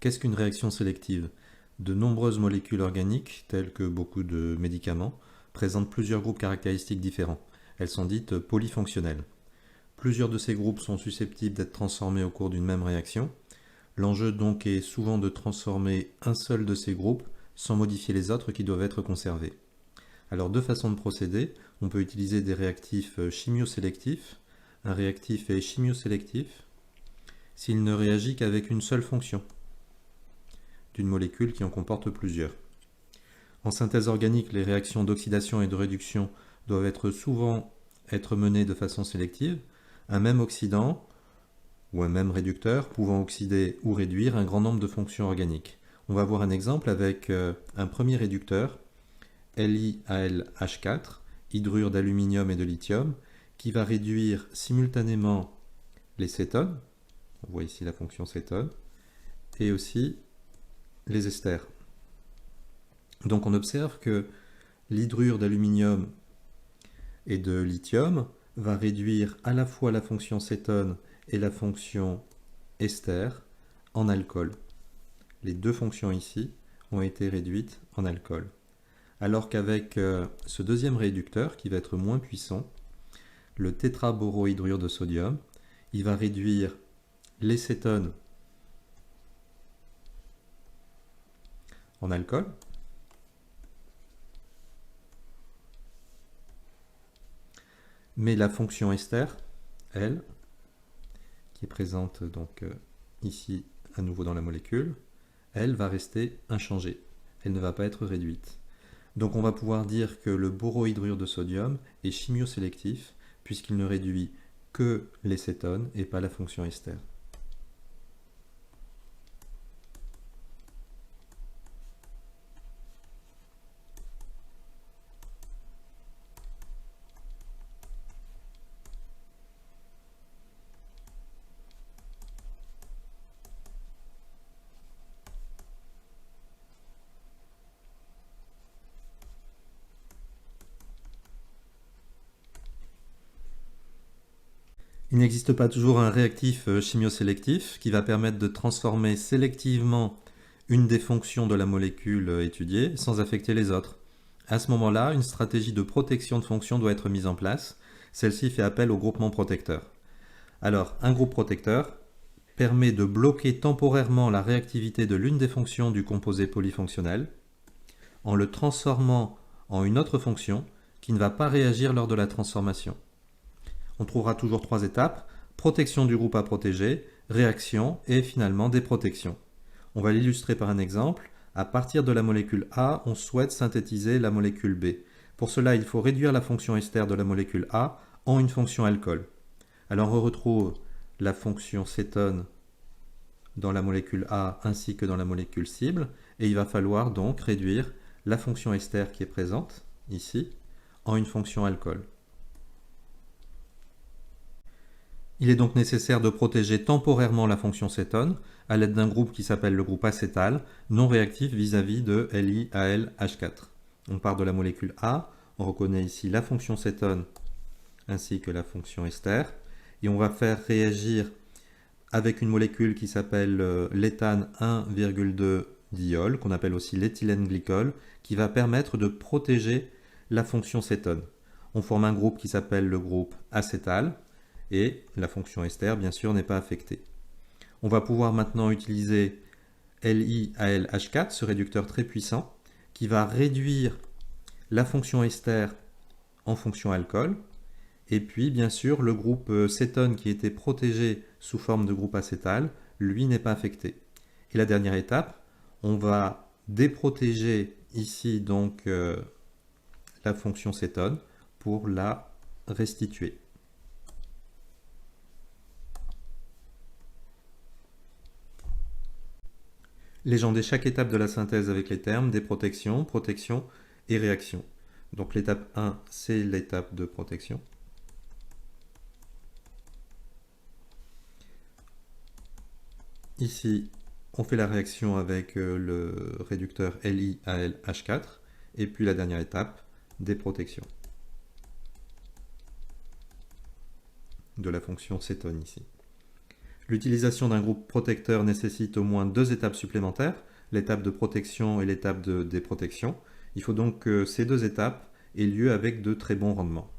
Qu'est-ce qu'une réaction sélective? De nombreuses molécules organiques, telles que beaucoup de médicaments, présentent plusieurs groupes caractéristiques différents. Elles sont dites polyfonctionnelles. Plusieurs de ces groupes sont susceptibles d'être transformés au cours d'une même réaction. L'enjeu donc est souvent de transformer un seul de ces groupes sans modifier les autres qui doivent être conservés. Alors deux façons de procéder. On peut utiliser des réactifs chimiosélectifs. Un réactif est chimiosélectif s'il ne réagit qu'avec une seule fonction d'une molécule qui en comporte plusieurs. En synthèse organique, les réactions d'oxydation et de réduction doivent souvent être menées de façon sélective. Un même oxydant ou un même réducteur pouvant oxyder ou réduire un grand nombre de fonctions organiques. On va voir un exemple avec un premier réducteur, LiAlH4, hydrure d'aluminium et de lithium, qui va réduire simultanément les cétones, on voit ici la fonction cétone, et aussi les esters. Donc on observe que l'hydrure d'aluminium et de lithium va réduire à la fois la fonction cétone et la fonction ester en alcool. Les deux fonctions ici ont été réduites en alcool. Alors qu'avec ce deuxième réducteur, qui va être moins puissant, le tétraborohydrure de sodium, il va réduire les cétones en alcool, mais la fonction ester, elle, qui est présente donc ici à nouveau dans la molécule, elle va rester inchangée, elle ne va pas être réduite. Donc on va pouvoir dire que le borohydrure de sodium est chimiosélectif puisqu'il ne réduit que les cétones et pas la fonction ester. Il n'existe pas toujours un réactif chimiosélectif qui va permettre de transformer sélectivement une des fonctions de la molécule étudiée sans affecter les autres. À ce moment-là, une stratégie de protection de fonction doit être mise en place. Celle-ci fait appel au groupement protecteur. Alors, un groupe protecteur permet de bloquer temporairement la réactivité de l'une des fonctions du composé polyfonctionnel en le transformant en une autre fonction qui ne va pas réagir lors de la transformation. On trouvera toujours trois étapes: protection du groupe à protéger, réaction et finalement déprotection. On va l'illustrer par un exemple. À partir de la molécule A, on souhaite synthétiser la molécule B. Pour cela, il faut réduire la fonction ester de la molécule A en une fonction alcool. Alors on retrouve la fonction cétone dans la molécule A ainsi que dans la molécule cible, et il va falloir donc réduire la fonction ester qui est présente ici en une fonction alcool. Il est donc nécessaire de protéger temporairement la fonction cétone à l'aide d'un groupe qui s'appelle le groupe acétal, non réactif vis-à-vis de LiAlH4. On part de la molécule A, on reconnaît ici la fonction cétone ainsi que la fonction ester, et on va faire réagir avec une molécule qui s'appelle l'éthane 1,2 diol, qu'on appelle aussi l'éthylène glycol, qui va permettre de protéger la fonction cétone. On forme un groupe qui s'appelle le groupe acétal, et la fonction ester, bien sûr, n'est pas affectée. On va pouvoir maintenant utiliser LiAlH4, ce réducteur très puissant, qui va réduire la fonction ester en fonction alcool, et puis, bien sûr, le groupe cétone qui était protégé sous forme de groupe acétal, lui n'est pas affecté. Et la dernière étape, on va déprotéger ici donc la fonction cétone pour la restituer. Légender chaque étape de la synthèse avec les termes déprotection, protection et réaction. Donc l'étape 1, c'est l'étape de protection. Ici, on fait la réaction avec le réducteur LiAlH4, et puis la dernière étape, déprotection de la fonction cétone ici. L'utilisation d'un groupe protecteur nécessite au moins 2 étapes supplémentaires, l'étape de protection et l'étape de déprotection. Il faut donc que ces 2 étapes aient lieu avec de très bons rendements.